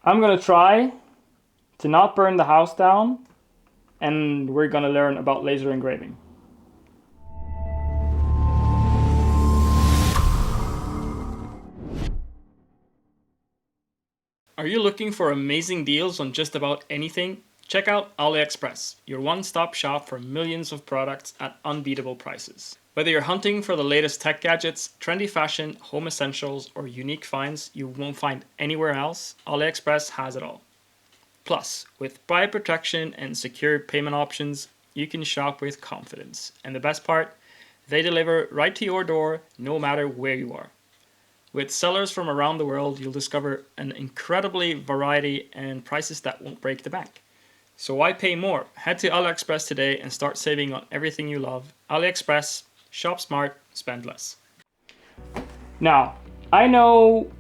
I'm gonna try to not burn the house down, and we're gonna learn about laser engraving. Are you looking for amazing deals on just about anything? Check out AliExpress, your one-stop shop for millions of products at unbeatable prices. Whether you're hunting for the latest tech gadgets, trendy fashion, home essentials, or unique finds you won't find anywhere else, AliExpress has it all. Plus, with buyer protection and secure payment options, you can shop with confidence. And the best part, they deliver right to your door, no matter where you are. With sellers from around the world, you'll discover an incredibly variety and prices that won't break the bank. So why pay more? Head to AliExpress today and start saving on everything you love. AliExpress, shop smart, spend less. Now, I know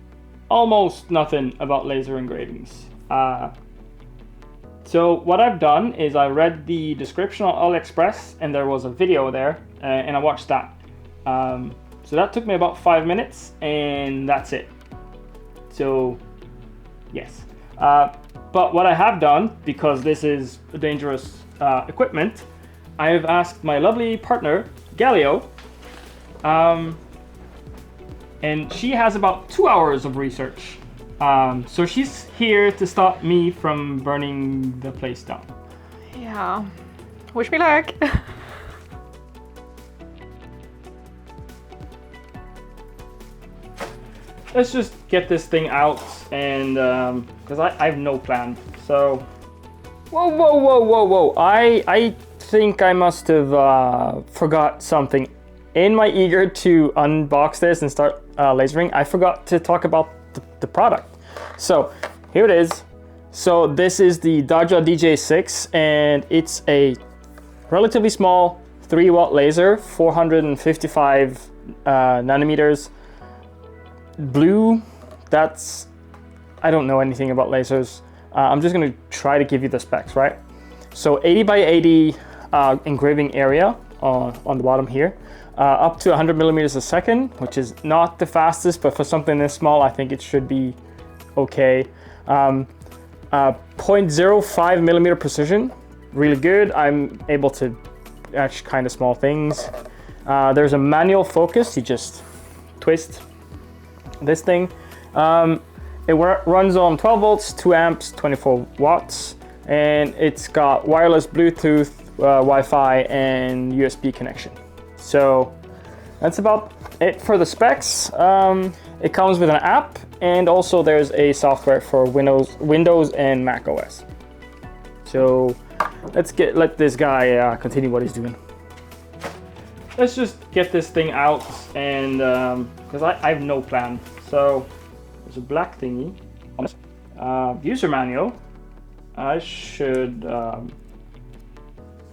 almost nothing about laser engravings. So what I've done is I read the description on AliExpress and there was a video there and I watched that. So that took me about 5 minutes and that's it. So yes. But what I have done, because this is dangerous equipment, I have asked my lovely partner, Galio, and she has about 2 hours of research. So she's here to stop me from burning the place down. Yeah, wish me luck. Let's just get this thing out, and because I have no plan. So, whoa! I think I must have forgot something. In my eager to unbox this and start lasering, I forgot to talk about the product. So here it is. So this is the DAJA DJ6, and it's a relatively small 3-watt laser, 455 nanometers. Blue, that's, I don't know anything about lasers. I'm just gonna try to give you the specs, right? So 80 by 80 engraving area on the bottom here, up to 100 millimeters a second, which is not the fastest, but for something this small, I think it should be okay. 0.05 millimeter precision, really good. I'm able to etch kind of small things. There's a manual focus, you just twist this thing. It runs on 12 volts, 2 amps, 24 watts, and it's got wireless Bluetooth, Wi-Fi, and USB connection. So that's about it for the specs. It comes with an app, and also there's a software for Windows and Mac OS. So let this guy continue what he's doing. Let's just get this thing out, and because I have no plan. So there's a black thingy. User manual. I should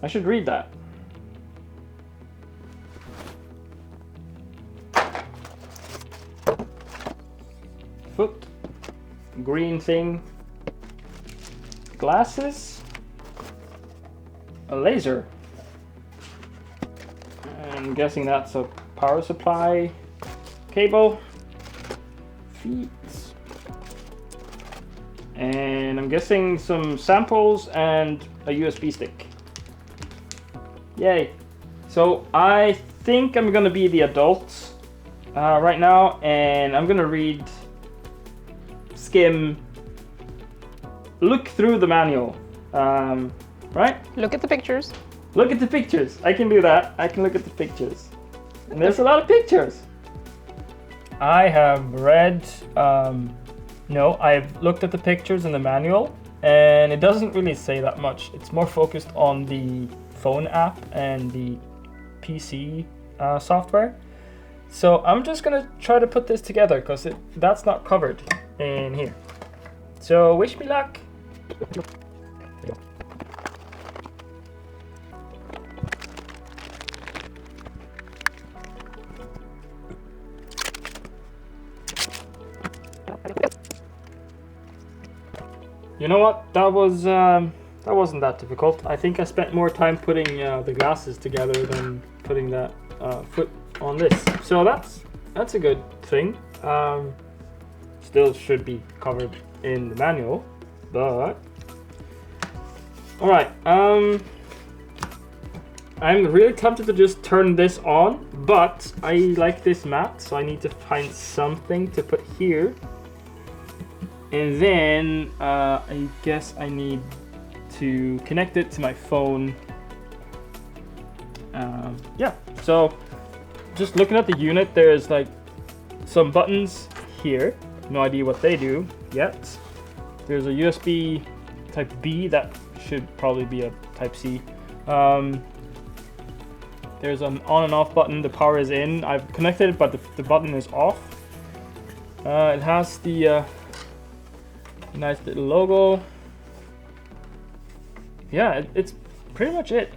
read that. Foot, green thing, glasses, a laser. I'm guessing that's a power supply, cable, feet, and I'm guessing some samples and a USB stick. Yay. So I think I'm gonna be the adult right now, and I'm gonna skim, look through the manual, right? Look at the pictures. Look at the pictures. I can do that. I can look at the pictures. And there's a lot of pictures. I have read, no, I've looked at the pictures in the manual, and it doesn't really say that much. It's more focused on the phone app and the PC software. So I'm just gonna try to put this together because that's not covered in here. So wish me luck. You know what? That wasn't that difficult. I think I spent more time putting the glasses together than putting that foot on this. So that's a good thing. Still should be covered in the manual, but all right. I'm really tempted to just turn this on, but I like this mat, so I need to find something to put here. And then I guess I need to connect it to my phone. Yeah, so just looking at the unit, there's like some buttons here. No idea what they do yet. There's a USB type B that should probably be a type C. There's an on and off button. The power is in. I've connected it, but the button is off. It has the nice little logo. Yeah, it's pretty much it.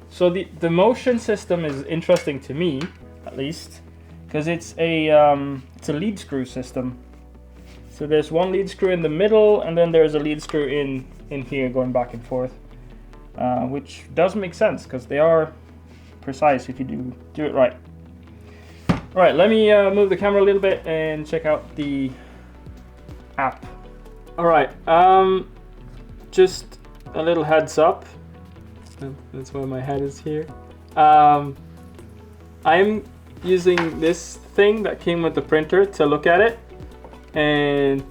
So the motion system is interesting to me, at least, because it's a lead screw system. So there's one lead screw in the middle, and then there's a lead screw in here going back and forth, which does make sense because they are precise if you do it right. All right, let me move the camera a little bit and check out the app. All right, just a little heads up. That's why my head is here. I'm using this thing that came with the printer to look at it, and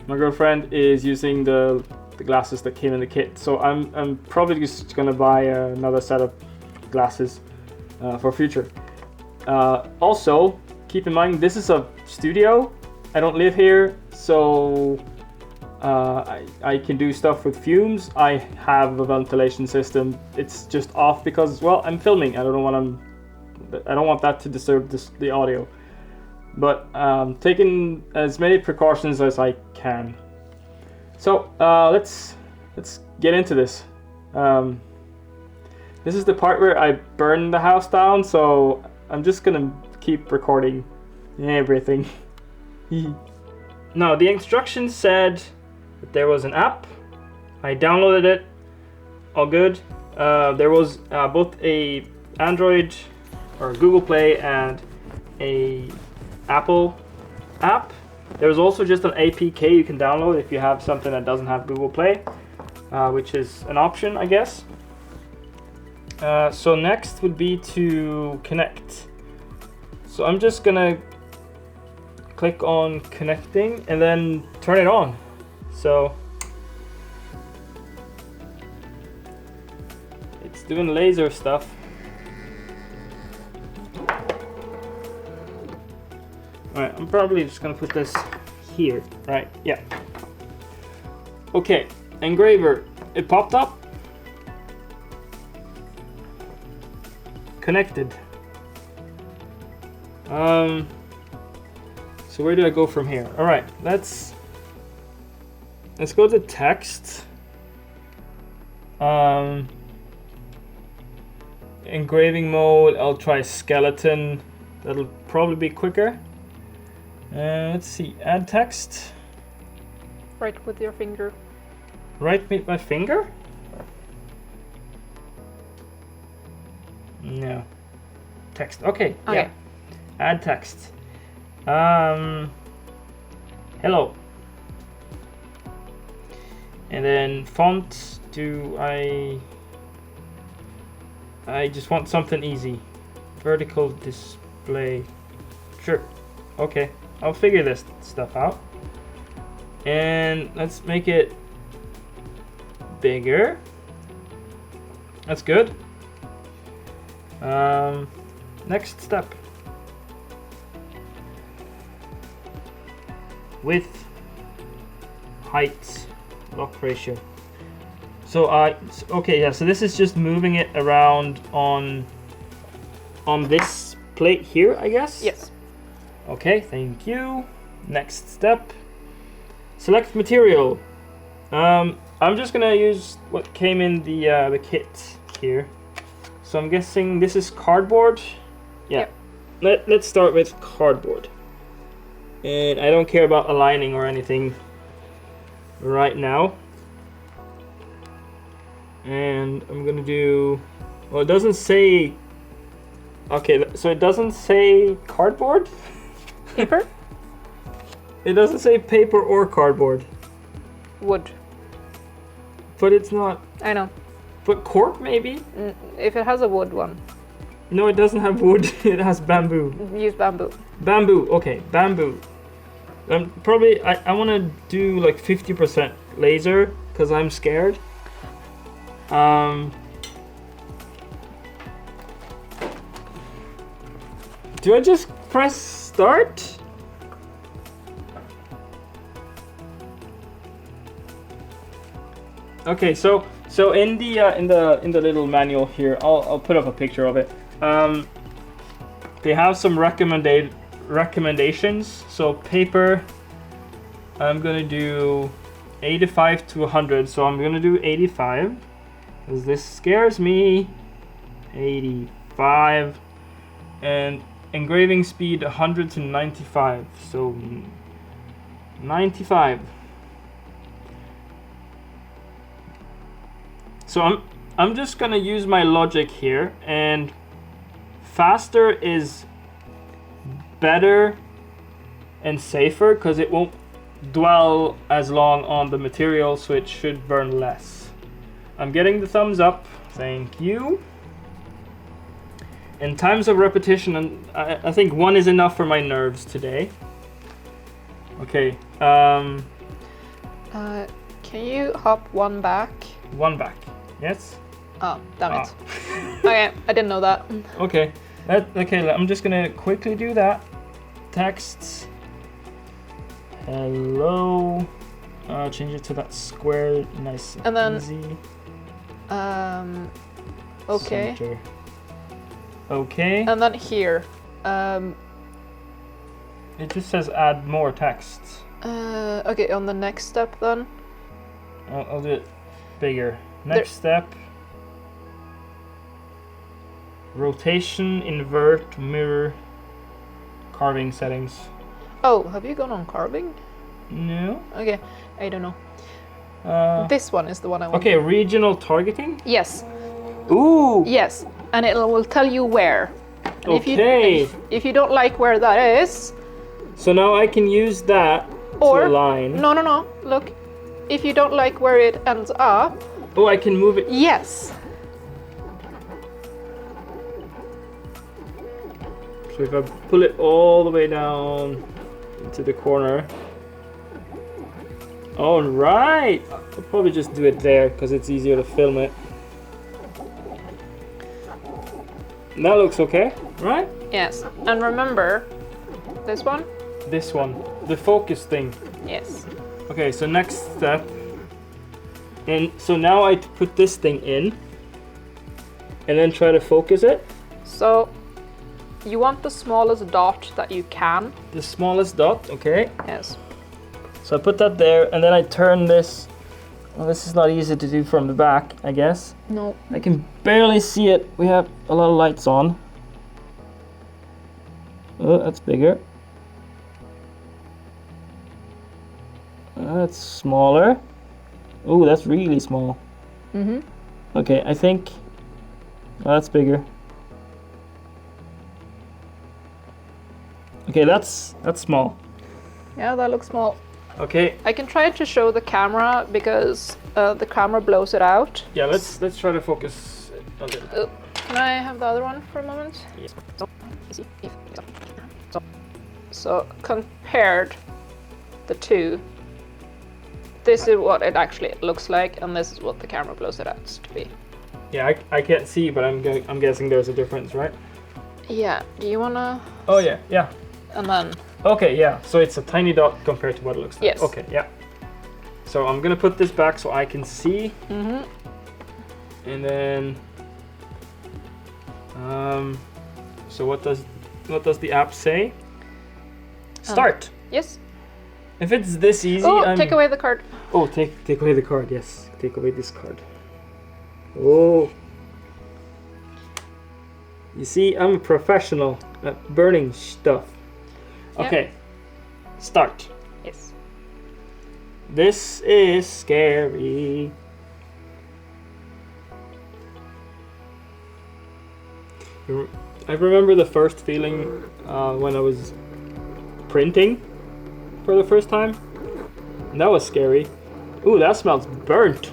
my girlfriend is using the glasses that came in the kit. So I'm probably just gonna buy another set of glasses for future. Also, keep in mind this is a studio. I don't live here, so I can do stuff with fumes. I have a ventilation system. It's just off because, well, I'm filming. I don't want that to disturb the audio. But taking as many precautions as I can. So let's get into this. This is the part where I burned the house down, so I'm just gonna keep recording everything. Now, the instructions said that there was an app. I downloaded it, all good. There was both a Android or Google Play and a Apple app. There's also just an APK you can download if you have something that doesn't have Google Play, which is an option, I guess. So next would be to connect. So I'm just gonna click on connecting and then turn it on. So it's doing laser stuff. Alright, I'm probably just gonna put this here, right? Yeah. Okay, engraver. It popped up. Connected. So where do I go from here? All right, let's go to text. Engraving mode. I'll try skeleton. That'll probably be quicker. Let's see. Add text. Right with your finger. Right with my finger? No. Text. Okay. Yeah. Add text. Hello. And then font. I just want something easy. Vertical display. Sure. Okay. I'll figure this stuff out. And let's make it bigger. That's good. Next step. Width, height, lock ratio. So okay, yeah, so this is just moving it around on this plate here, I guess? Yes. Okay, thank you. Next step. Select material. I'm just gonna use what came in the kit here. So I'm guessing this is cardboard. Yeah. Yep. Let's start with cardboard. And I don't care about aligning or anything right now. And I'm gonna do, well, it doesn't say, okay, so it doesn't say cardboard? Paper? It doesn't say paper or cardboard. Wood. But it's not. I know. But cork maybe? If it has a wood one. No, it doesn't have wood. It has bamboo. Use bamboo. Bamboo. Okay, bamboo. Probably I want to do like 50% laser because I'm scared. Do I just press start? Okay, so in the little manual here, I'll put up a picture of it. They have some recommendations. So paper, I'm gonna do 85 to 100. So I'm gonna do 85 because this scares me. 85 and engraving speed 100 to 95. So 95. So I'm just gonna use my logic here, and faster is better and safer because it won't dwell as long on the material, so it should burn less. I'm getting the thumbs up, thank you. In times of repetition, and I think 1 is enough for my nerves today. Okay. Can you hop 1 back? 1 back. Yes. Oh, damn it. Okay, I didn't know that. Okay. Okay, I'm just gonna quickly do that. Texts. Hello. Change it to that square, nice and then, easy. Okay. Center. Okay. And then here. It just says add more text. Okay, on the next step then. I'll do it bigger. Next step. Rotation, invert, mirror, carving settings. Oh, have you gone on carving? No. Okay, I don't know. This one is the one I want. Okay, regional targeting? Yes. Ooh! Yes, and it will tell you where. And okay. If you don't like where that is... So now I can use that to align. No, look. If you don't like where it ends up... Oh, I can move it. Yes. So if I pull it all the way down into the corner. All right. I'll probably just do it there because it's easier to film it. That looks okay, right? Yes. And remember, this one? This one. The focus thing. Yes. Okay, so next step. And so now I put this thing in and then try to focus it. So you want the smallest dot that you can. The smallest dot, okay. Yes. So I put that there and then I turn this. Well, this is not easy to do from the back, I guess. No. I can barely see it. We have a lot of lights on. Oh, that's bigger. That's smaller. Oh, that's really small. Mm-hmm. Okay, I think that's bigger. Okay, that's small. Yeah, that looks small. Okay. I can try to show the camera because the camera blows it out. Yeah, let's try to focus a little. Can I have the other one for a moment? Yes. So compared the two, this is what it actually looks like, and this is what the camera blows it out to be. Yeah, I can't see, but I'm guessing there's a difference, right? Yeah. Do you wanna? Oh yeah, yeah. And then. Okay, yeah. So it's a tiny dot compared to what it looks like. Yes. Okay, yeah. So I'm gonna put this back so I can see. Mm-hmm. And then, so what does the app say? Start. Yes. If it's this easy, Oh, take away the card. Oh, take away the card. Yes, take away this card. Oh. You see, I'm a professional at burning stuff. Yep. Okay. Start. Yes. This is scary. I remember the first feeling when I was printing. for the first time. That was scary. Ooh, that smells burnt.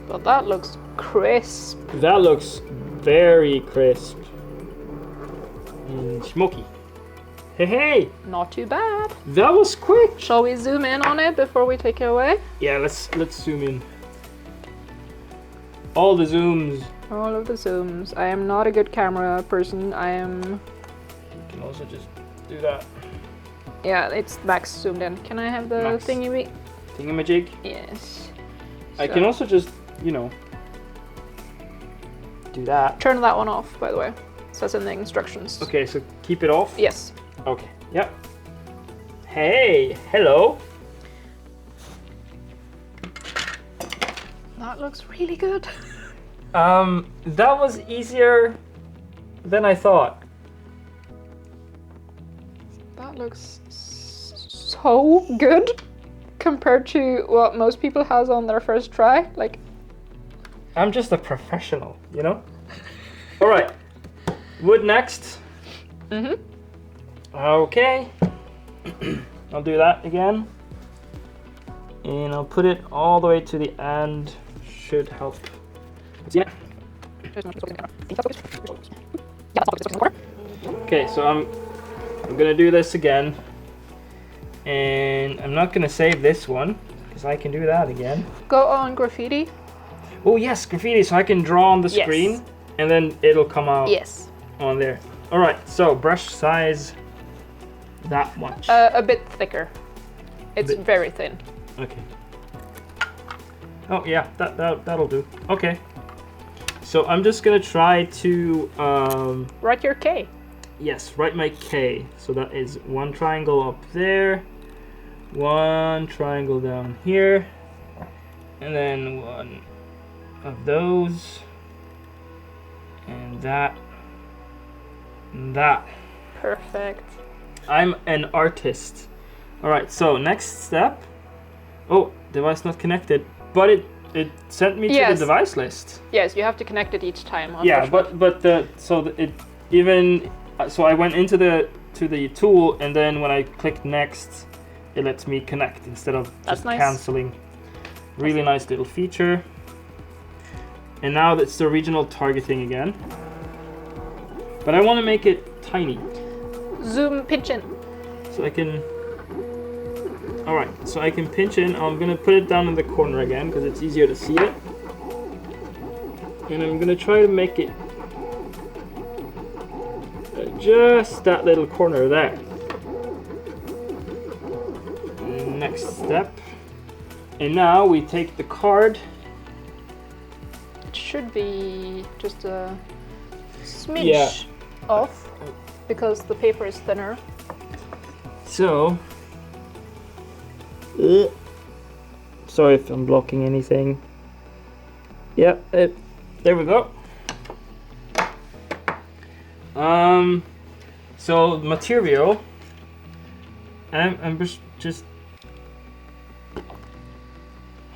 But that looks crisp. That looks very crisp. And smoky. Hey, hey! Not too bad. That was quick! Shall we zoom in on it before we take it away? Yeah, let's zoom in. All the zooms. All of the zooms. I am not a good camera person. I am... You can also just do that. Yeah, it's max zoomed in. Can I have the Max. thingamajig? Yes. I can also just, you know, do that. Turn that one off, by the way. It says in the instructions. Okay, so keep it off? Yes. Okay, yep. Hey, hello. That looks really good. That was easier than I thought. That looks so good compared to what most people has on their first try. Like, I'm just a professional, you know? All right, wood next. mm-hmm. Okay. I'll do that again. And I'll put it all the way to the end. Should help. Yeah. Okay, so I'm gonna do this again. And I'm not gonna save this one, because I can do that again. Go on graffiti. Oh yes, graffiti, so I can draw on the Yes. screen, and then it'll come out Yes. on there. Alright, so brush size that much. A bit thicker. It's Bit. very thin. Okay. Oh yeah, that'll do. Okay. So I'm just gonna try to Write your K. yes, write my K. So that is one triangle up there, one triangle down here, and then one of those, and that, and that. Perfect. I'm an artist. All right, so next step. Oh, device not connected, but it sent me to Yes. the device list. Yes, you have to connect it each time. Yeah, unfortunately. so I went into the tool, and then when I clicked next, it lets me connect instead of That's just nice. canceling. Really nice little feature. And now that's the regional targeting again. But I want to make it tiny. Zoom pinch in. So I can... Alright, so I can pinch in. I'm going to put it down in the corner again because it's easier to see it. And I'm going to try to make it just that little corner there. Next step. And now we take the card. It should be just a smidge Yeah. off because the paper is thinner. So... sorry if I'm blocking anything. Yeah, there we go. So material, I'm just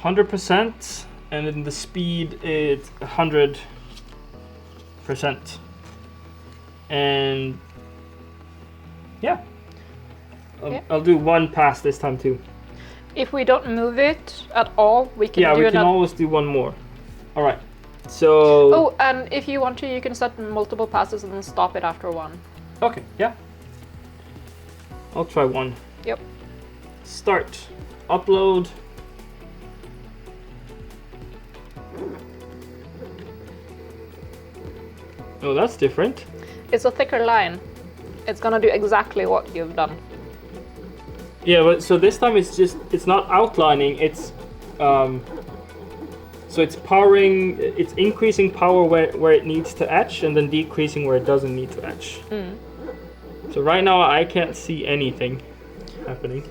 100%, and then the speed is 100%. And yeah, I'll do one pass this time too. If we don't move it at all, we can do we can another. always do one more. All right. So. Oh, and if you want to, you can set multiple passes and then stop it after one. Okay. Yeah. I'll try one. Yep. Start. Upload. Oh, that's different. It's a thicker line. It's gonna do exactly what you've done. Yeah, but so this time it's not outlining, it's so it's powering, it's increasing power where it needs to etch and then decreasing where it doesn't need to etch. So right now I can't see anything happening.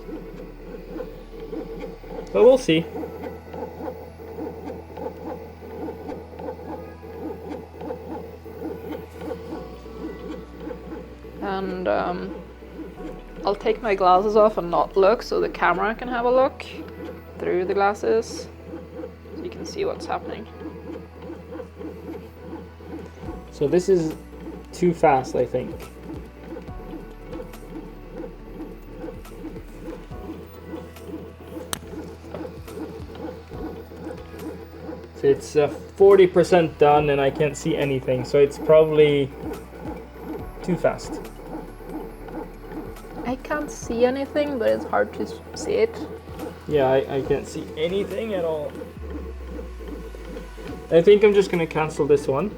But we'll see. And I'll take my glasses off and not look so the camera can have a look through the glasses so you can see what's happening. So this is too fast, I think. So it's 40% done and I can't see anything, so it's probably too fast. I can't see anything, but it's hard to see it. Yeah, I can't see anything at all. I think I'm just gonna cancel this one.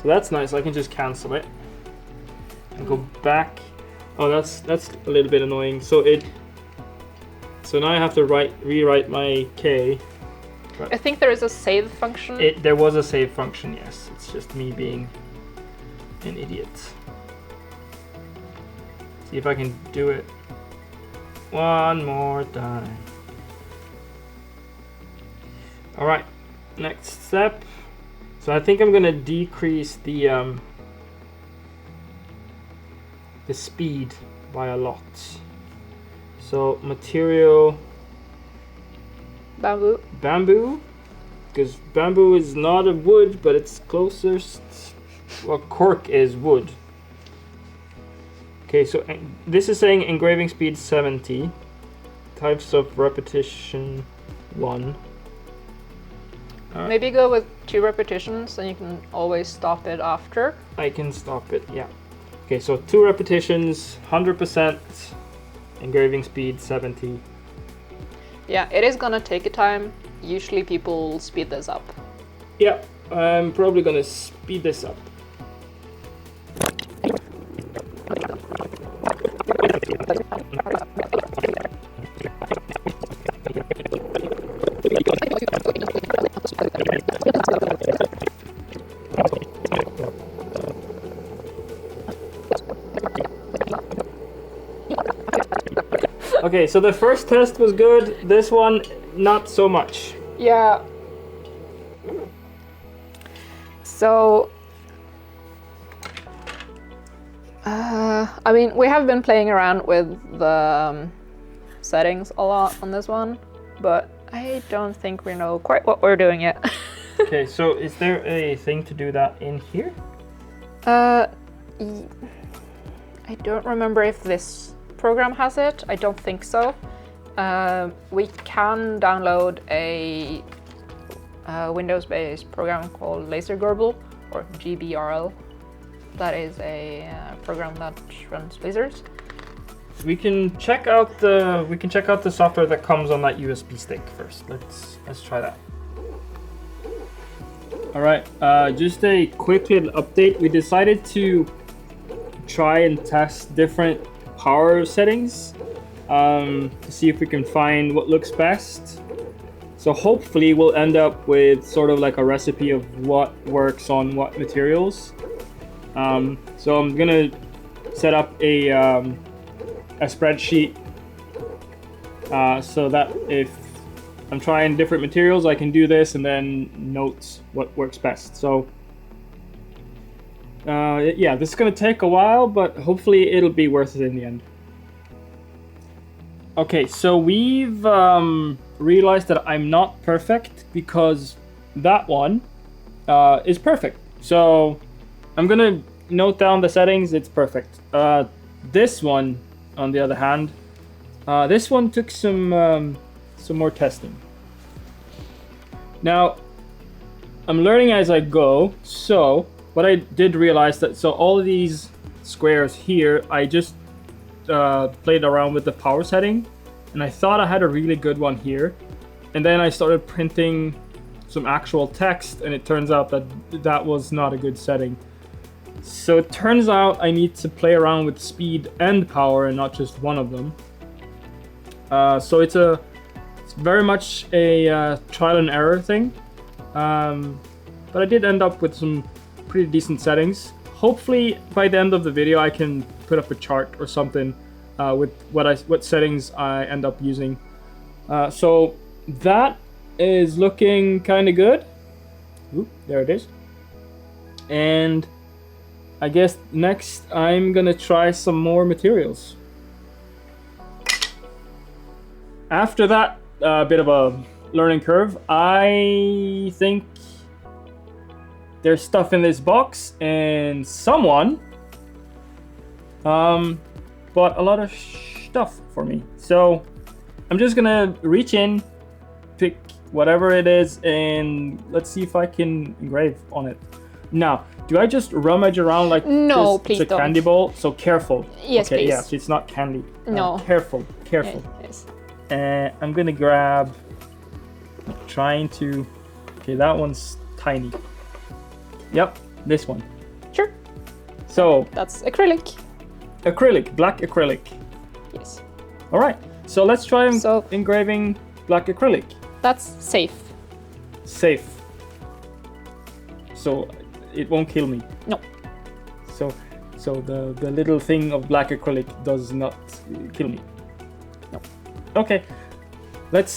So that's nice, I can just cancel it. And go back. Oh, that's a little bit annoying. So now I have to rewrite my K. I think there is a save function. There was a save function, yes. It's just me being an idiot. See if I can do it one more time. All right, next step. So I think I'm gonna decrease the speed by a lot. So material bamboo, because bamboo is not a wood, but it's closest. Well, cork is wood. Okay, so this is saying engraving speed 70, types of repetition 1. Maybe go with 2 repetitions, and you can always stop it after. I can stop it, yeah. Okay, so 2 repetitions, 100%, engraving speed 70. Yeah, it is gonna take a time. Usually people speed this up. Yeah, I'm probably gonna speed this up. Okay, so the first test was good. This one, not so much. Yeah. So, I mean, we have been playing around with the settings a lot on this one, but I don't think we know quite what we're doing yet. Okay, so is there a thing to do that in here? I don't remember if this program has it. I don't think so. We can download a Windows-based program called LaserGurble, or GBRL. That is a program that runs lasers. We can check out the software that comes on that USB stick first. Let's try that. All right, just a quick little update. We decided to try and test different power settings to see if we can find what looks best. So hopefully we'll end up with sort of like a recipe of what works on what materials. So I'm gonna set up a spreadsheet so that if I'm trying different materials, I can do this and then note what works best. So yeah, this is gonna take a while, but hopefully it'll be worth it in the end. Okay, so we've realized that I'm not perfect because that one is perfect. So I'm gonna note down the settings, it's perfect. This one, on the other hand, this one took some more testing. Now, I'm learning as I go, so what I did realize that, so all of these squares here, I just played around with the power setting, and I thought I had a really good one here, and then I started printing some actual text, and it turns out that that was not a good setting. So it turns out I need to play around with speed and power and not just one of them. So it's very much a trial and error thing, but I did end up with some pretty decent settings. Hopefully by the end of the video I can put up a chart or something with what settings I end up using. So that is looking kind of good. Oop, there it is. And I guess next I'm gonna try some more materials. After that bit of a learning curve, I think there's stuff in this box, and someone bought a lot of stuff for me. So I'm just gonna reach in, pick whatever it is, and let's see if I can engrave on it. Now, do I just rummage around like no, this? please It's a don't. candy ball, so careful. Yes, okay, please. yeah, so it's not candy. No. Careful, careful. Yes. I'm gonna grab, trying to, okay, that one's tiny. Yep, this one. Sure. So, That's acrylic. acrylic, black acrylic. Yes. All right, so let's try So- engraving black acrylic. That's safe. Safe. So it won't kill me. No. So the little thing of black acrylic does not kill me. No. Okay. Let's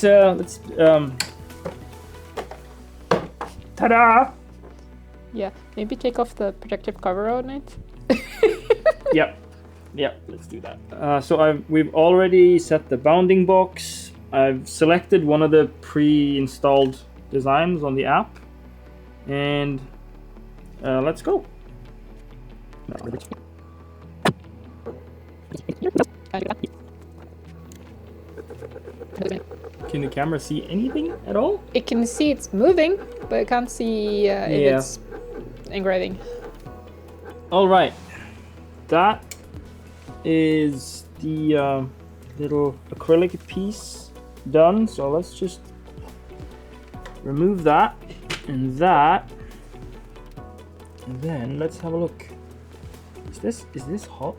ta-da! Yeah. Maybe take off the protective cover on it. Yep. Yep, let's do that. So we've already set the bounding box. I've selected one of the pre-installed designs on the app, and let's go. Can the camera see anything at all? It can see it's moving, but it can't see if it's engraving. All right, that is the little acrylic piece done. So let's just remove that and that, and then let's have a look. Is this hot?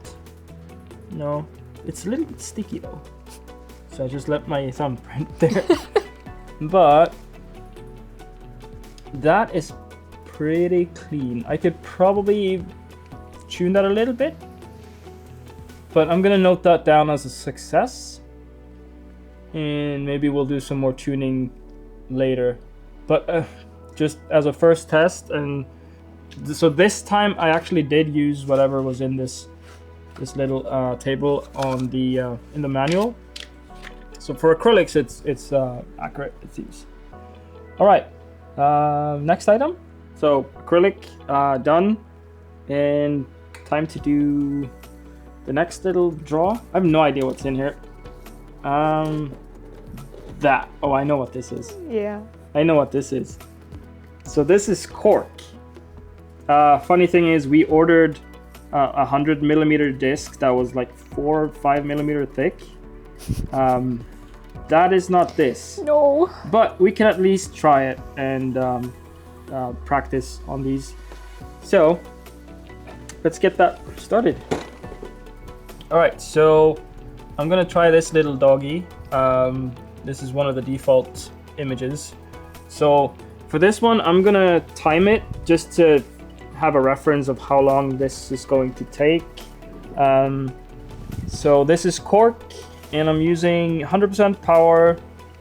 No, it's a little bit sticky though. So I just let my thumb print there. But that is pretty clean. I could probably tune that a little bit, but I'm gonna note that down as a success, and maybe we'll do some more tuning later. But just as a first test, and so this time I actually did use whatever was in this little table on the in the manual. So for acrylics, it's accurate, it seems. All right, next item. So acrylic done, and time to do the next little draw. I have no idea what's in here. That. Oh, I know what this is. Yeah. I know what this is. So this is cork. Funny thing is, we ordered a 100mm disc that was like 4 or 5mm thick. That is not this. No. But we can at least try it and practice on these. So let's get that started. All right, so I'm gonna try this little doggy. This is one of the default images. So for this one, I'm gonna time it just to have a reference of how long this is going to take. So this is cork, and I'm using 100% power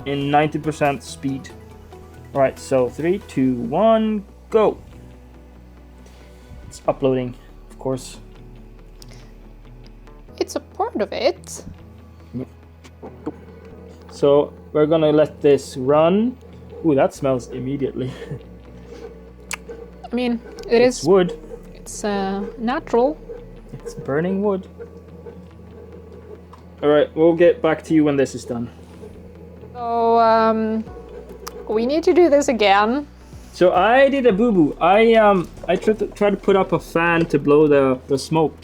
and 90% speed. All right, so 3, 2, 1, go. It's uploading, of course. It's a part of it. So we're gonna let this run. Ooh, that smells immediately. I mean, it's wood. It's natural. It's burning wood. All right, we'll get back to you when this is done. So we need to do this again. So I did a boo-boo. I tried to put up a fan to blow the smoke.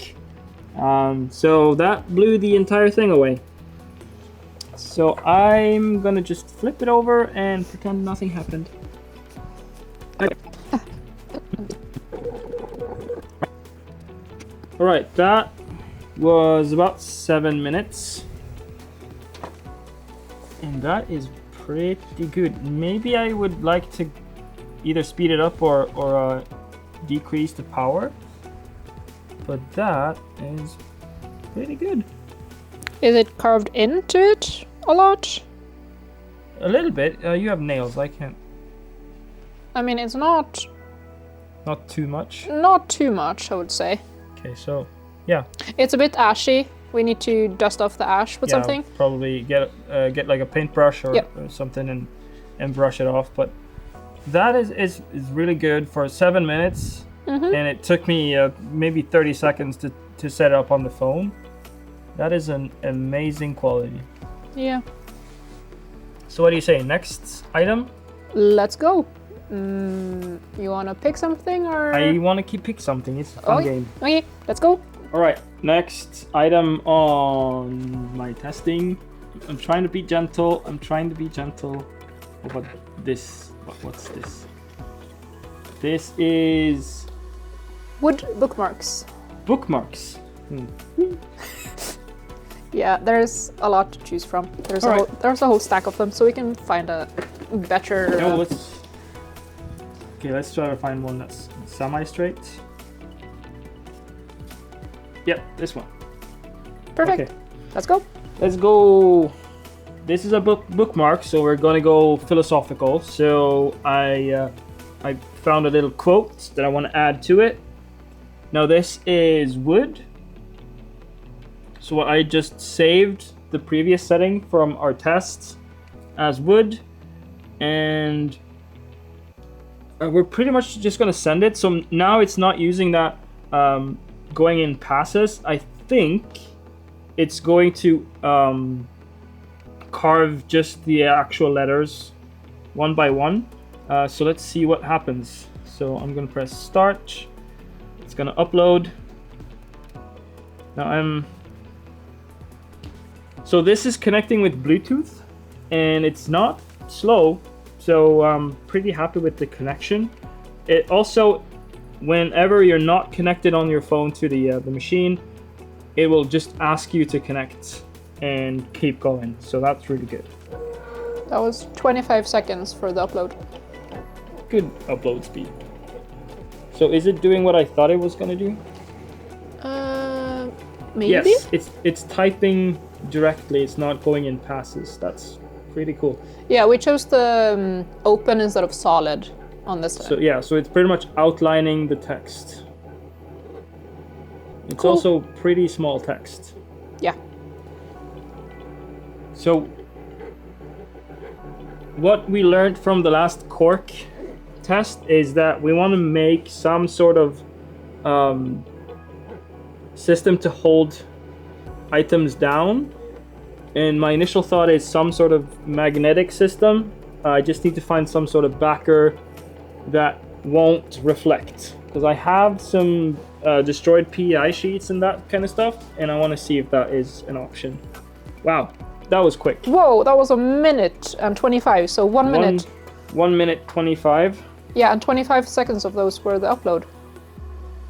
So that blew the entire thing away. So I'm gonna just flip it over and pretend nothing happened. All right, that was about 7 minutes. And that is pretty good. Maybe I would like to either speed it up or decrease the power. But that is pretty good. Is it carved into it a lot? A little bit. You have nails. I can't. I mean, it's not Not too much. too much, I would say. Okay, so yeah. It's a bit ashy. We need to dust off the ash with something. Probably get like a paintbrush or something and brush it off. But that is really good for 7 minutes, and it took me maybe 30 seconds to set it up on the phone. That is an amazing quality. Yeah. So what do you say? Next item? let's go. You wanna pick something or? I want to pick something. It's a fun game. Okay, let's go. All right, next item on my testing. I'm trying to be gentle. What about this? What's this? This is wood bookmarks. Bookmarks. Yeah, there's a lot to choose from. There's a whole stack of them, so we can find a better. Let's try to find one that's semi-straight. Yep, this one. Perfect. Okay. Let's go. Let's go. This is a bookmark, so we're gonna go philosophical. So I found a little quote that I want to add to it. Now this is wood. So I just saved the previous setting from our test as wood, and we're pretty much just gonna send it. So now it's not using that going in passes. I think it's going to carve just the actual letters one by one. So let's see what happens. So I'm gonna press start. It's gonna upload. Now so this is connecting with Bluetooth, and it's not slow, so I'm pretty happy with the connection. It also, whenever you're not connected on your phone to the machine, it will just ask you to connect and keep going. So that's really good. That was 25 seconds for the upload. Good upload speed. So is it doing what I thought it was gonna do? Maybe? Yes, it's typing directly. It's not going in passes. That's pretty cool. Yeah, we chose the open instead of solid on this one. So yeah, so it's pretty much outlining the text. It's Cool. also pretty small text. Yeah. So what we learned from the last cork test is that we want to make some sort of system to hold items down, and my initial thought is some sort of magnetic system. I just need to find some sort of backer that won't reflect, because I have some destroyed PEI sheets and that kind of stuff, and I want to see if that is an option. Wow, that was quick. Whoa, that was 1 minute and 25, so 1 minute. 1 minute 25. Yeah, and 25 seconds of those were the upload.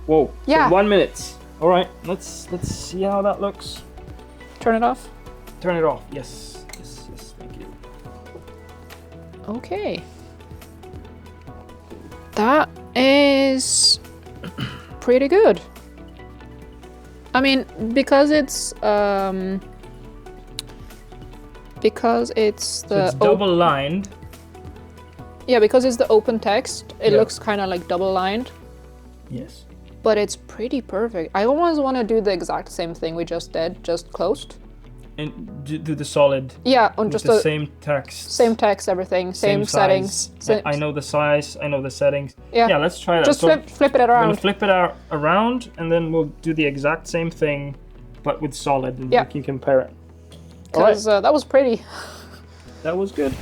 Whoa. Yeah. So 1 minute. All right. Let's see how that looks. Turn it off. Turn it off. Yes. Thank you. Okay. That is pretty good. I mean, because it's the So it's double lined. Yeah, because it's the open text, it Yeah. looks kind of like double lined. Yes. But it's pretty perfect. I almost want to do the exact same thing we just did, just closed. And do the solid. Yeah, on With just the a same text. same text, everything, same settings. I know the size. I know the settings. Yeah. Yeah. Let's try that. Just So flip it I'm gonna around. flip it around, and then we'll do the exact same thing, but with solid, and Yeah. we can compare it. All right. Because that was pretty. That was good.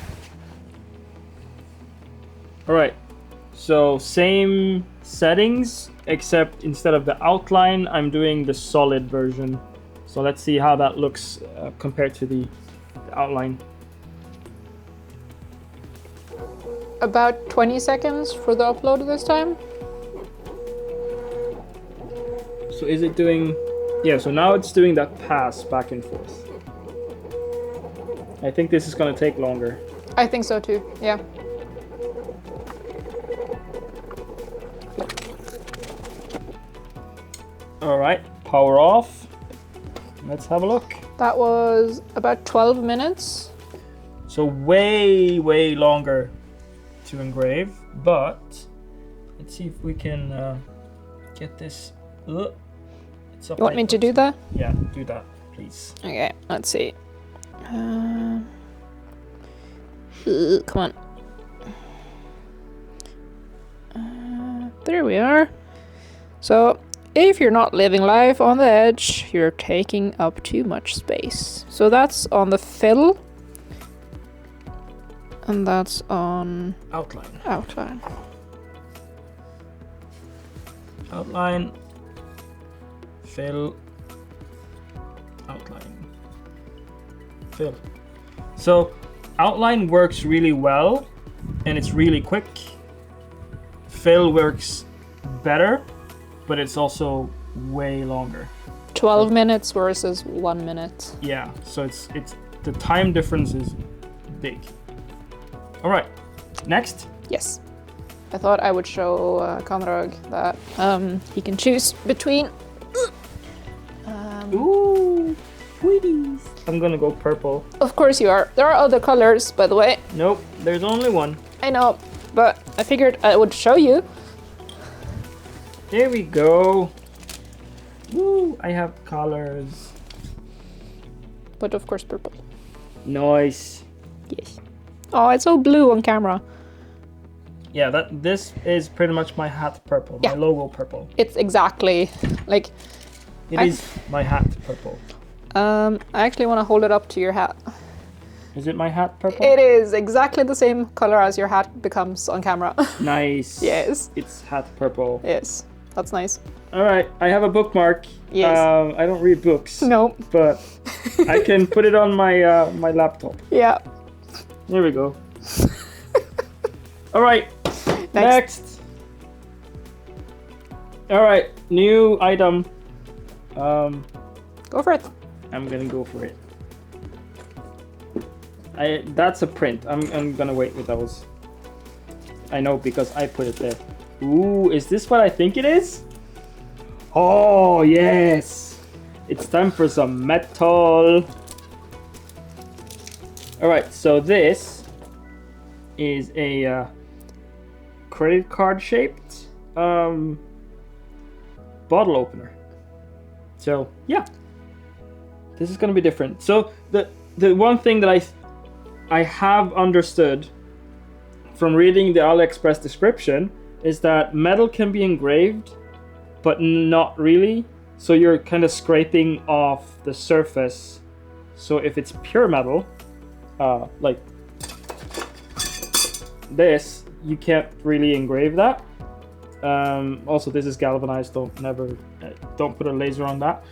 All right, so same settings, except instead of the outline, I'm doing the solid version. So let's see how that looks compared to the outline. About 20 seconds for the upload this time. So is it doing... Yeah, so now it's doing that pass back and forth. I think this is going to take longer. I think so too, yeah. All right, power off. Let's have a look. That was about 12 minutes. So way longer to engrave, but let's see if we can get this. It's up. You want me to do that? Yeah, do that, please. Okay, let's see. Come on. There we are. So, if you're not living life on the edge, you're taking up too much space. So that's on the fill. And that's on outline. outline. Outline, fill, outline, fill. So outline works really well and it's really quick. Fill works better, but it's also way longer. 12 minutes versus 1 minute. Yeah, so it's the time difference is big. All right, next. Yes. I thought I would show Conrad that he can choose between. Ooh, sweeties. I'm gonna go purple. Of course you are. There are other colors, by the way. Nope, there's only one. I know, but I figured I would show you. There we go. Woo, I have colors. But of course purple. Nice. Yes. Oh, it's so blue on camera. Yeah, this is pretty much my hat purple, Yeah. my logo purple. It's exactly like. It is my hat purple. I actually want to hold it up to your hat. Is it my hat purple? It is exactly the same color as your hat becomes on camera. Nice. Yes. It's hat purple. Yes, that's nice. All right, I have a bookmark. Yes. I don't read books. No. But I can put it on my my laptop. Yeah. There we go. All right. Next. All right, new item. Go for it. I'm gonna go for it. That's a print. I'm gonna wait with those. I know because I put it there. Ooh, is this what I think it is? Oh yes! It's time for some metal. All right, so this is a credit card shaped bottle opener. So yeah, this is gonna be different. So the one thing that I have understood from reading the AliExpress description is that metal can be engraved, but not really. So you're kind of scraping off the surface. So if it's pure metal, like this, you can't really engrave that. Also, this is galvanized. Don't put a laser on that.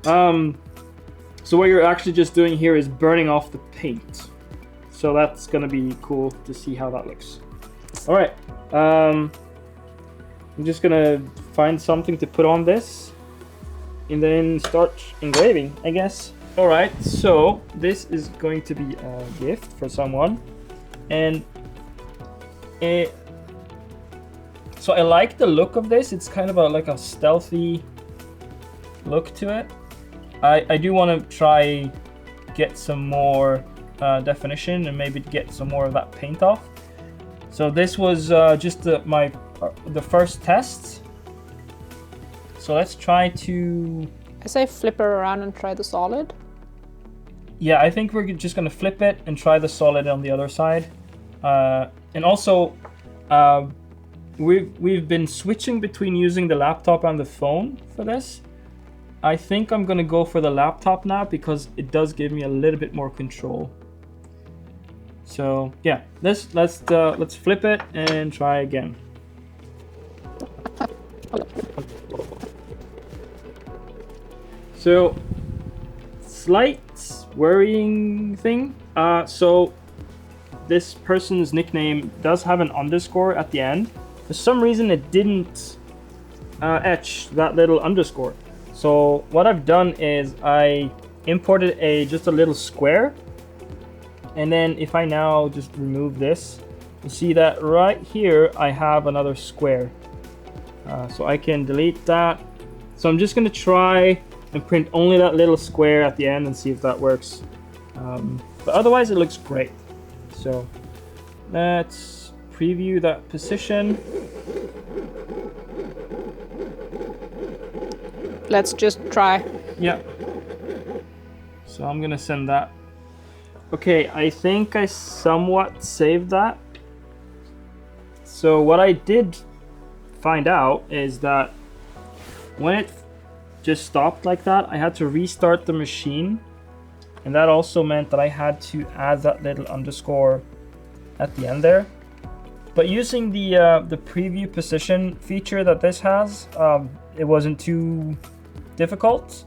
So what you're actually just doing here is burning off the paint. So that's gonna be cool to see how that looks. All right, I'm just gonna find something to put on this and then start engraving, I guess. All right, so this is going to be a gift for someone, and so I like the look of this. It's kind of like a stealthy look to it. I do want to try get some more definition and maybe get some more of that paint off. So this was just the first test. So let's try to... I say flip it around and try the solid. Yeah, I think we're just gonna flip it and try the solid on the other side. And also, we've been switching between using the laptop and the phone for this. I think I'm gonna go for the laptop now because it does give me a little bit more control. So yeah, let's flip it and try again. So slight worrying thing. So this person's nickname does have an underscore at the end. For some reason it didn't etch that little underscore. So what I've done is I imported just a little square, and then if I now just remove this, you see that right here I have another square. So I can delete that. So I'm just gonna try and print only that little square at the end and see if that works. But otherwise it looks great. So let's preview that position. Let's just try. Yeah. So I'm gonna send that. Okay, I think I somewhat saved that. So what I did find out is that when it just stopped like that, I had to restart the machine. And that also meant that I had to add that little underscore at the end there. But using the preview position feature that this has, it wasn't too difficult.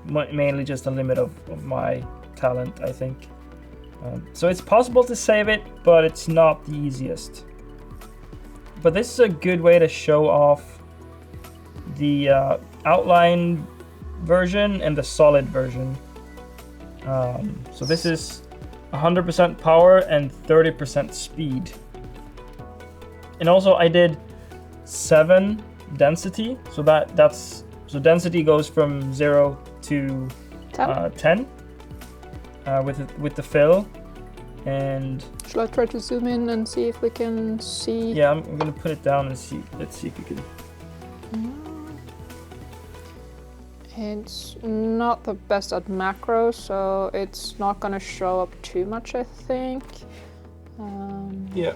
Mainly just a limit of my talent, I think. So it's possible to save it, but it's not the easiest. But this is a good way to show off the outline version and the solid version. So this is 100% power and 30% speed. And also I did 7 density, so so density goes from 0 to 10 with the fill. And shall I try to zoom in and see if we can see? Yeah, I'm gonna put it down and see. Let's see if we can. It's not the best at macro, so it's not gonna show up too much, I think. Yeah.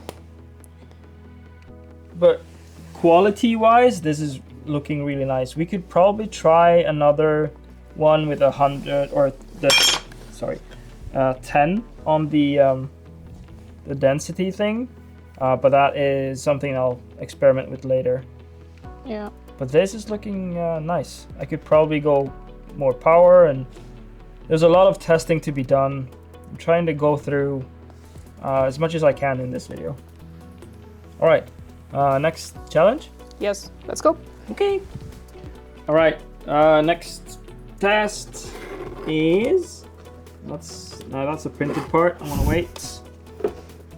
But quality-wise, this is looking really nice. We could probably try another one with 100 or 10 on the density thing, but that is something I'll experiment with later. Yeah. But this is looking nice. I could probably go more power, and there's a lot of testing to be done. I'm trying to go through as much as I can in this video. All right, next challenge? Yes, let's go. Okay. All right, next test is... That's a printed part. I want to wait.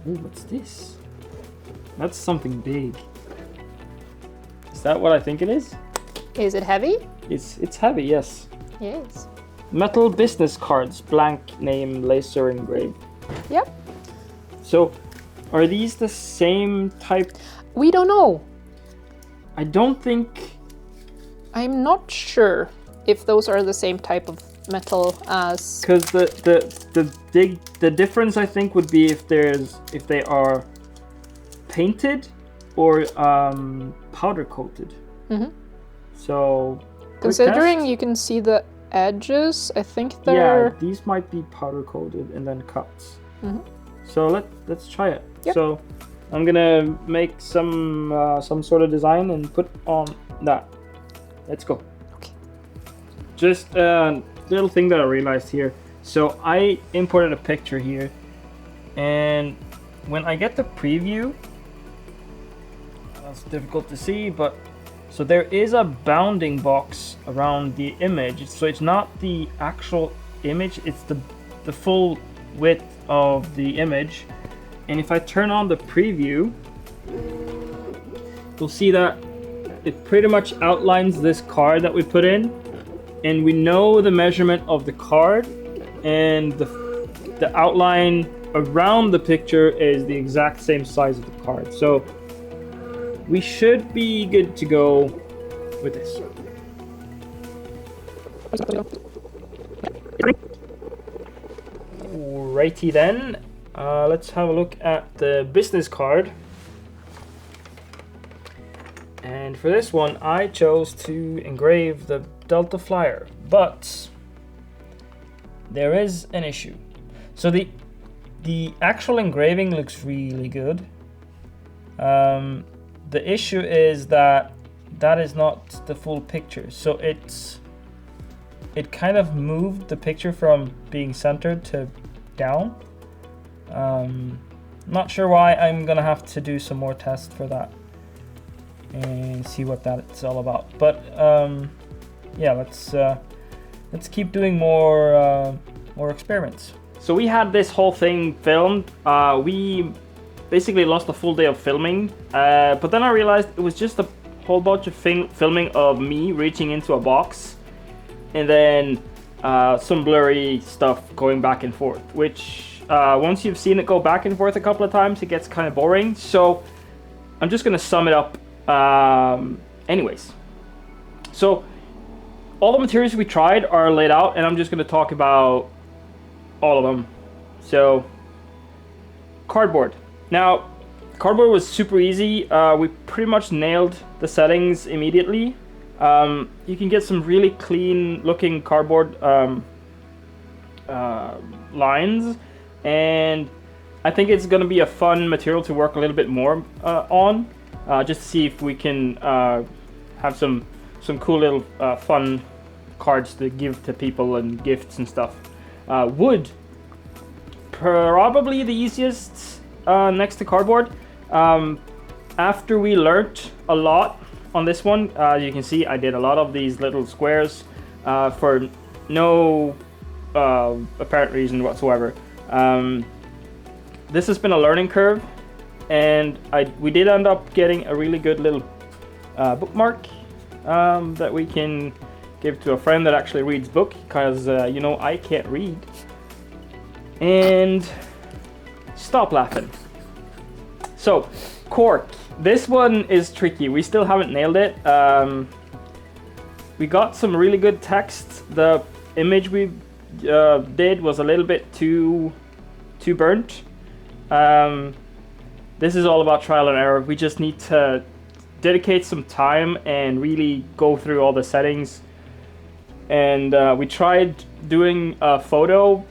Ooh, what's this? That's something big. Is that what I think it is? Is it heavy? It's heavy, yes. Yes. Metal business cards, blank name, laser engraved. Yep. So, are these the same type? We don't know. I don't think... I'm not sure if those are the same type of metal as... Because the difference, I think, would be if they are painted or powder coated. Mm-hmm. So considering you can see the edges, I think they're... Yeah, these might be powder coated and then cut. Mm-hmm. So let's try it. Yep. So I'm gonna make some sort of design and put on that. Let's go. Okay. Just a little thing that I realized here. So I imported a picture here, and when I get the preview, it's difficult to see, but so there is a bounding box around the image. So it's not the actual image, it's the full width of the image. And if I turn on the preview, you'll see that it pretty much outlines this card that we put in, and we know the measurement of the card, and the outline around the picture is the exact same size of the card. So we should be good to go with this. Alrighty then, let's have a look at the business card. And for this one, I chose to engrave the Delta Flyer, but there is an issue. So the actual engraving looks really good. The issue is that is not the full picture. So it kind of moved the picture from being centered to down. Not sure why. I'm gonna have to do some more tests for that and see what that's all about. But yeah, let's keep doing more experiments. So we had this whole thing filmed. We basically lost a full day of filming, but then I realized it was just a whole bunch of filming of me reaching into a box, and then some blurry stuff going back and forth, which once you've seen it go back and forth a couple of times, it gets kind of boring. So I'm just gonna sum it up anyways. So all the materials we tried are laid out, and I'm just gonna talk about all of them. So cardboard. Now, cardboard was super easy. We pretty much nailed the settings immediately. You can get some really clean looking cardboard lines, and I think it's going to be a fun material to work a little bit more on, just to see if we can have some cool little fun cards to give to people and gifts and stuff. Wood, probably the easiest next to cardboard. After we learnt a lot on this one, you can see I did a lot of these little squares for no apparent reason whatsoever. This has been a learning curve, and we did end up getting a really good little bookmark that we can give to a friend that actually reads book, because you know, I can't read. And stop laughing. So, cork. This one is tricky. We still haven't nailed it. We got some really good text. The image we did was a little bit too burnt. This is all about trial and error. We just need to dedicate some time and really go through all the settings. And we tried doing a photo.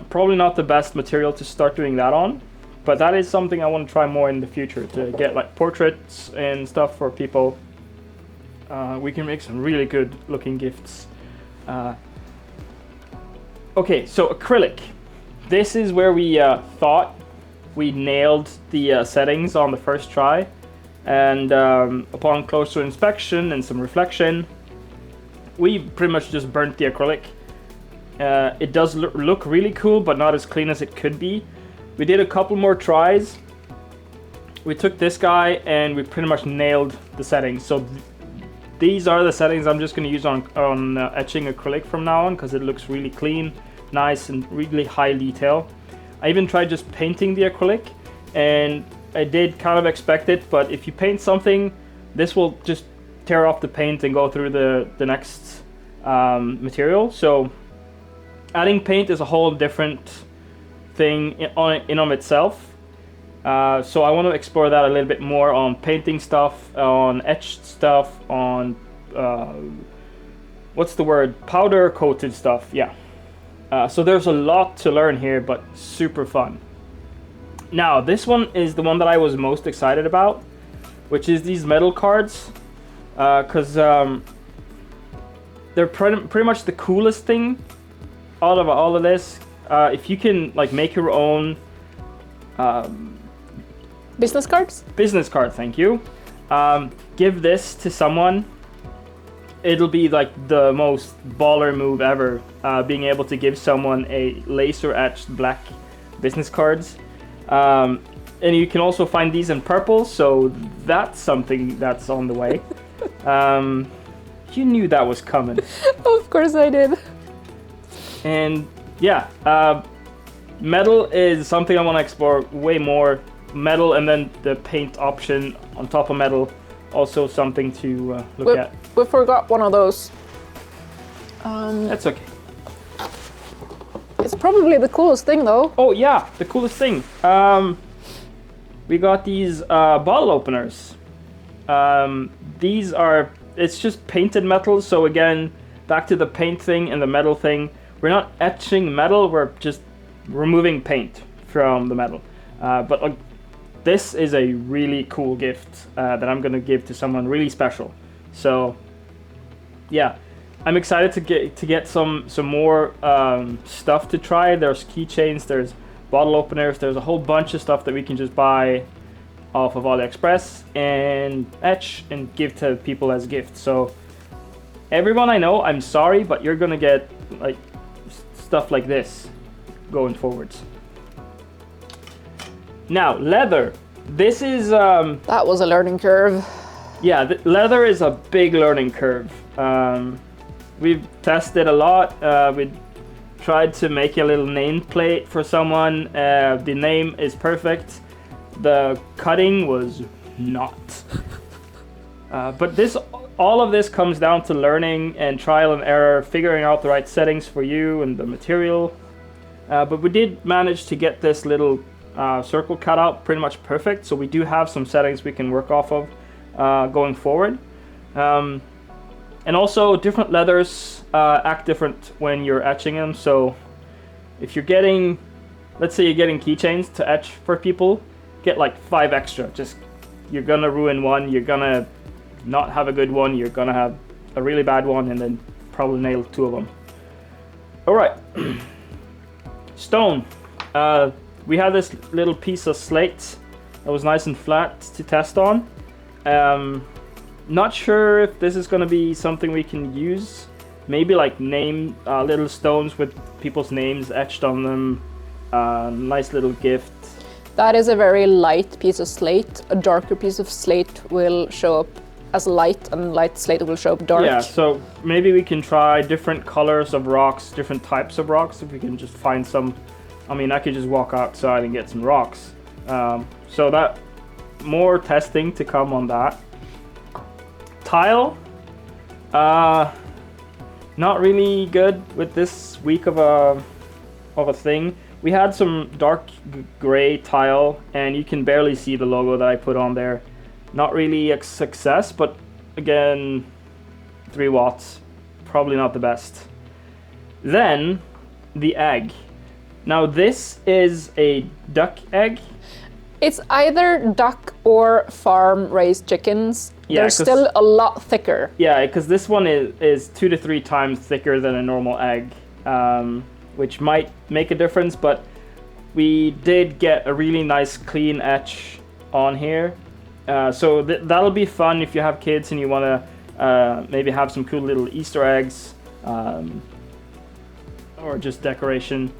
Probably not the best material to start doing that on, but that is something I want to try more in the future, to get like portraits and stuff for people. We can make some really good looking gifts. Okay, so acrylic. This is where we thought we nailed the settings on the first try, and upon closer inspection and some reflection, we pretty much just burnt the acrylic. It does look really cool, but not as clean as it could be. We did a couple more tries. We took this guy and we pretty much nailed the settings. So these are the settings I'm just going to use on etching acrylic from now on, because it looks really clean, nice, and really high detail. I even tried just painting the acrylic, and I did kind of expect it, but if you paint something, this will just tear off the paint and go through the next material. So adding paint is a whole different thing in of itself. So I want to explore that a little bit more on painting stuff, on etched stuff, on what's the word? Powder coated stuff. Yeah. So there's a lot to learn here, but super fun. Now this one is the one that I was most excited about, which is these metal cards, because they're pretty much the coolest thing out of all of this. If you can like make your own business cards? Business card, thank you. Give this to someone. It'll be like the most baller move ever, being able to give someone a laser etched black business cards. And you can also find these in purple, so that's something that's on the way. You knew that was coming. Of course I did. And yeah, metal is something I want to explore way more. Metal, and then the paint option on top of metal, also something to look at. We forgot one of those. That's okay. It's probably the coolest thing though. Oh yeah, the coolest thing. We got these bottle openers. These are, it's just painted metal, so again, back to the paint thing and the metal thing. We're not etching metal, we're just removing paint from the metal. But this is a really cool gift that I'm gonna give to someone really special. So yeah, I'm excited to get some more stuff to try. There's keychains, there's bottle openers, there's a whole bunch of stuff that we can just buy off of AliExpress and etch and give to people as gifts. So everyone I know, I'm sorry, but you're gonna get like stuff like this going forwards. Now, leather. This is that was a learning curve. Yeah, leather is a big learning curve. We've tested a lot. We tried to make a little nameplate for someone. The name is perfect. The cutting was not. But all of this comes down to learning and trial and error, figuring out the right settings for you and the material. But we did manage to get this little circle cut out pretty much perfect. So we do have some settings we can work off of going forward. And also different leathers act different when you're etching them. So if you're getting let's say you're getting keychains to etch for people, get like 5 extra. Just, you're gonna ruin one, you're gonna not have a good one, you're gonna have a really bad one, and then probably nail 2 of them. All right, stone. We had this little piece of slate that was nice and flat to test on. Not sure if this is gonna be something we can use. Maybe like name little stones with people's names etched on them. Nice little gift. That is a very light piece of slate. A darker piece of slate will show up as light, and light slate will show up dark. Yeah, so maybe we can try different colors of rocks, different types of rocks, if we can just find some. I mean, I could just walk outside and get some rocks. So that, more testing to come on that. Tile, not really good with this week of a thing. We had some dark gray tile, and you can barely see the logo that I put on there. Not really a success, but again, 3 watts, probably not the best. Then, the egg. Now this is a duck egg. It's either duck or farm-raised chickens. Yeah, they're still a lot thicker. Yeah, because this one is 2 to 3 times thicker than a normal egg, which might make a difference, but we did get a really nice clean etch on here. So that'll be fun if you have kids and you want to maybe have some cool little Easter eggs, or just decoration.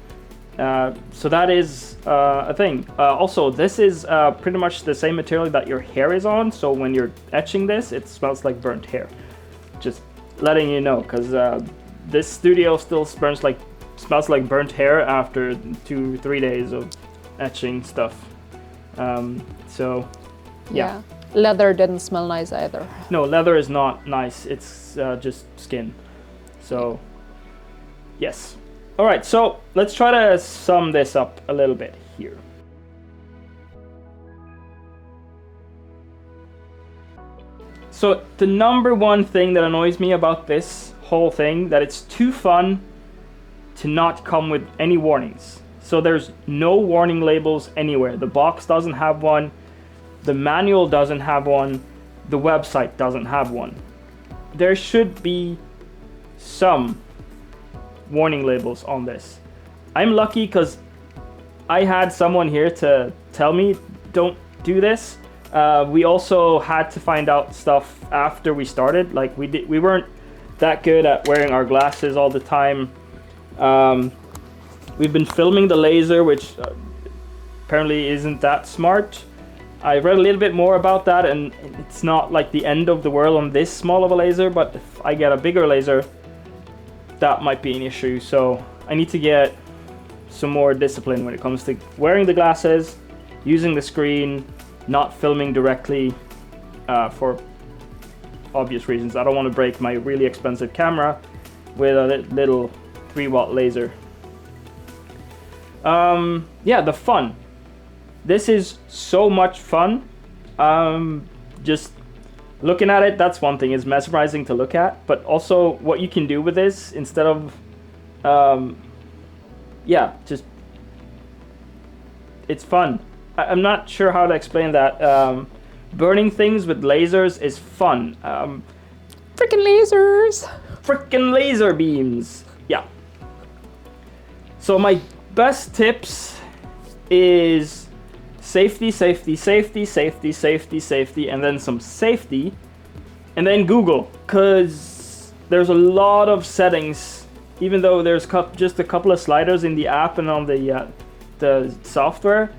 So that is a thing. Also, this is pretty much the same material that your hair is on, so when you're etching this, it smells like burnt hair. Just letting you know, because this studio still smells like burnt hair after 2-3 days of etching stuff. So yeah. Leather didn't smell nice either. No, leather is not nice. It's just skin. So yes. All right, so let's try to sum this up a little bit here. So the number one thing that annoys me about this whole thing, that it's too fun to not come with any warnings. So there's no warning labels anywhere. The box doesn't have one. The manual doesn't have one. The website doesn't have one. There should be some warning labels on this. I'm lucky because I had someone here to tell me don't do this. We also had to find out stuff after we started. Like we weren't that good at wearing our glasses all the time. We've been filming the laser, which apparently isn't that smart. I read a little bit more about that, and it's not like the end of the world on this small of a laser, but if I get a bigger laser, that might be an issue. So I need to get some more discipline when it comes to wearing the glasses, using the screen, not filming directly, for obvious reasons. I don't want to break my really expensive camera with a little 3-watt laser. Yeah, the fun. This is so much fun. Just looking at it, that's one thing. It's mesmerizing to look at, but also what you can do with this instead of, yeah, just, it's fun. I'm not sure how to explain that. Burning things with lasers is fun. Freaking lasers! Freaking laser beams. Yeah. So my best tips is safety, safety, safety, safety, safety, safety, and then some safety, and then Google, because there's a lot of settings. Even though there's just a couple of sliders in the app and on the software,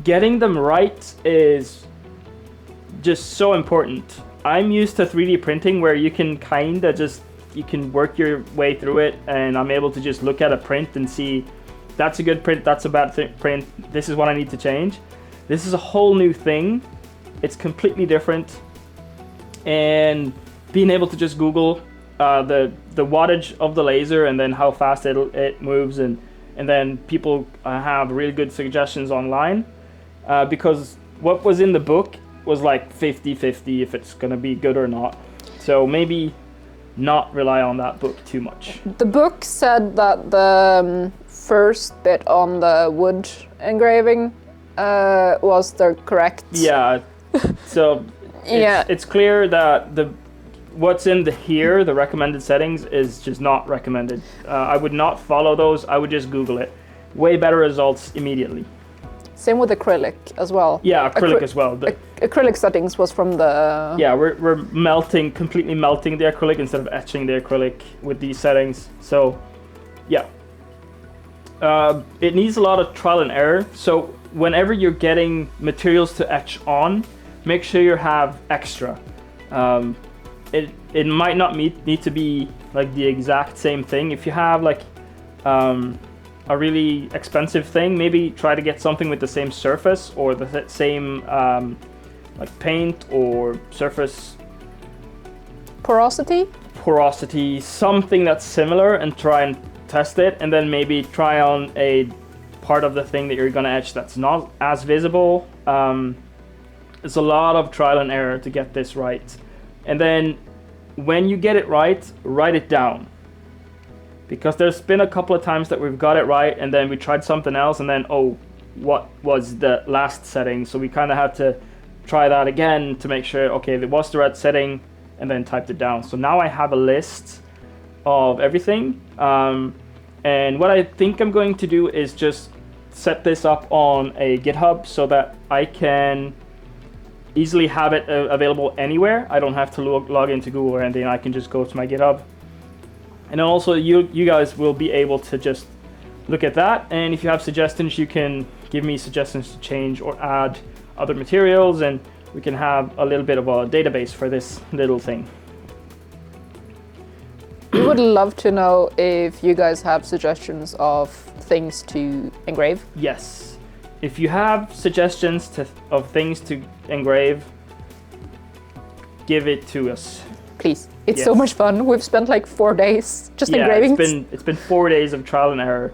getting them right is just so important. I'm used to 3D printing where you can you can work your way through it, and I'm able to just look at a print and see that's a good print, that's a bad print, this is what I need to change. This is a whole new thing. It's completely different. And being able to just Google the wattage of the laser and then how fast it moves, and then people have really good suggestions online, because what was in the book was like 50-50 if it's gonna be good or not. So maybe not rely on that book too much. The book said that the first bit on the wood engraving was the correct. Yeah. So it's clear that what's in here, the recommended settings, is just not recommended. I would not follow those. I would just Google it. Way better results immediately. Same with acrylic as well. Yeah, acrylic as well. Acrylic settings was from the... Yeah, we're completely melting the acrylic instead of etching the acrylic with these settings. So, yeah. It needs a lot of trial and error. So whenever you're getting materials to etch on, make sure you have extra. It might not need to be like the exact same thing. If you have like a really expensive thing, maybe try to get something with the same surface or the same like paint or surface porosity, something that's similar, and try and test it, and then maybe try on a part of the thing that you're gonna etch that's not as visible. It's a lot of trial and error to get this right, and then when you get it right, write it down. Because there's been a couple of times that we've got it right and then we tried something else and then, oh, what was the last setting? So we kind of had to try that again to make sure, okay, it was the right setting, and then typed it down. So now I have a list of everything. And what I think I'm going to do is just set this up on a GitHub so that I can easily have it available anywhere. I don't have to log into Google or anything. I can just go to my GitHub. And then also you guys will be able to just look at that. And if you have suggestions, you can give me suggestions to change or add other materials, and we can have a little bit of a database for this little thing. We would love to know if you guys have suggestions of things to engrave. Yes. If you have suggestions of things to engrave, give it to us. Please. It's so much fun. We've spent like 4 days just engraving. It's been 4 days of trial and error.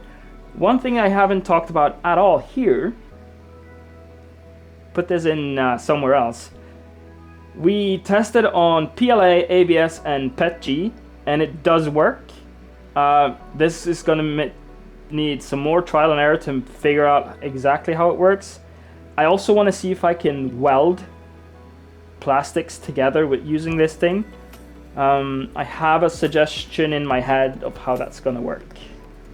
One thing I haven't talked about at all here, put this in somewhere else. We tested on PLA, ABS, and PETG, and it does work. This is gonna need some more trial and error to figure out exactly how it works. I also want to see if I can weld plastics together with using this thing. I have a suggestion in my head of how that's gonna work.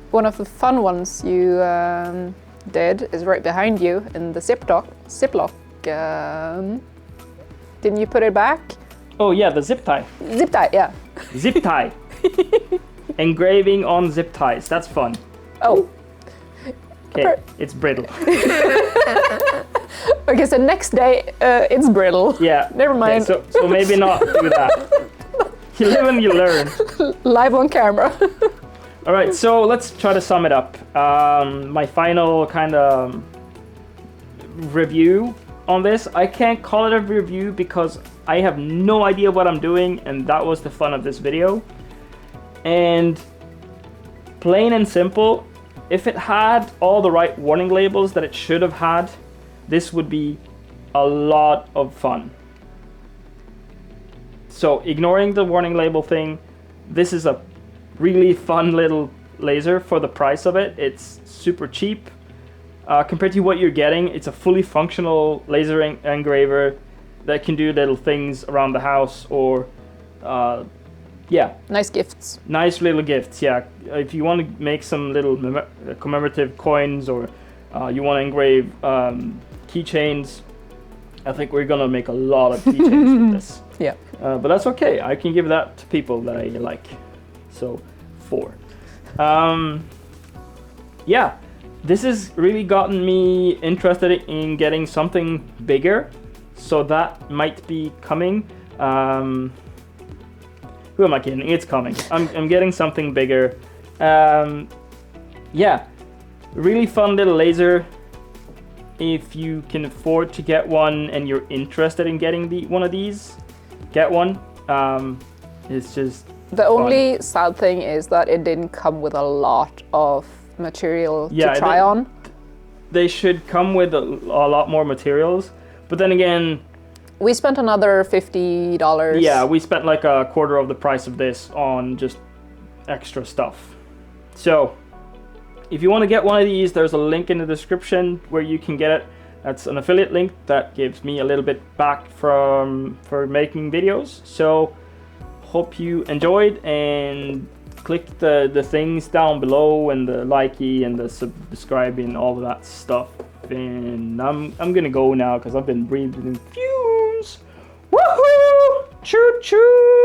One of the fun ones you did is right behind you in the Ziploc. Didn't you put it back? Oh yeah, the zip tie. Zip tie, yeah. Zip tie. Engraving on zip ties. That's fun. Oh. Okay, it's brittle. Okay, so next day it's brittle. Yeah. Never mind. Okay, so maybe not do that. You live and you learn. Live on camera. All right, so let's try to sum it up. My final kind of review on this. I can't call it a review because I have no idea what I'm doing, and that was the fun of this video. And plain and simple, if it had all the right warning labels that it should have had, this would be a lot of fun. So ignoring the warning label thing, this is a really fun little laser for the price of it. It's super cheap compared to what you're getting. It's a fully functional laser engraver that can do little things around the house, or yeah. Nice gifts. Nice little gifts, yeah. If you want to make some little commemorative coins, or you want to engrave keychains, I think we're gonna make a lot of keychains with this. Yeah. But that's okay. I can give that to people that I like. So 4. Yeah, this has really gotten me interested in getting something bigger. So that might be coming. Who am I kidding? It's coming. I'm getting something bigger. Yeah, really fun little laser. If you can afford to get one and you're interested in getting one of these, get one. It's just the only sad thing is that it didn't come with a lot of material to try on. They should come with a lot more materials, but then again, we spent another $50. Yeah, we spent like a quarter of the price of this on just extra stuff. So If you want to get one of these, there's a link in the description where you can get it. That's an affiliate link that gives me a little bit back for making videos. So hope you enjoyed, and click the things down below, and the likey and the subscribing, all of that stuff. And I'm gonna go now because I've been breathing in fumes. Woohoo! Choo choo!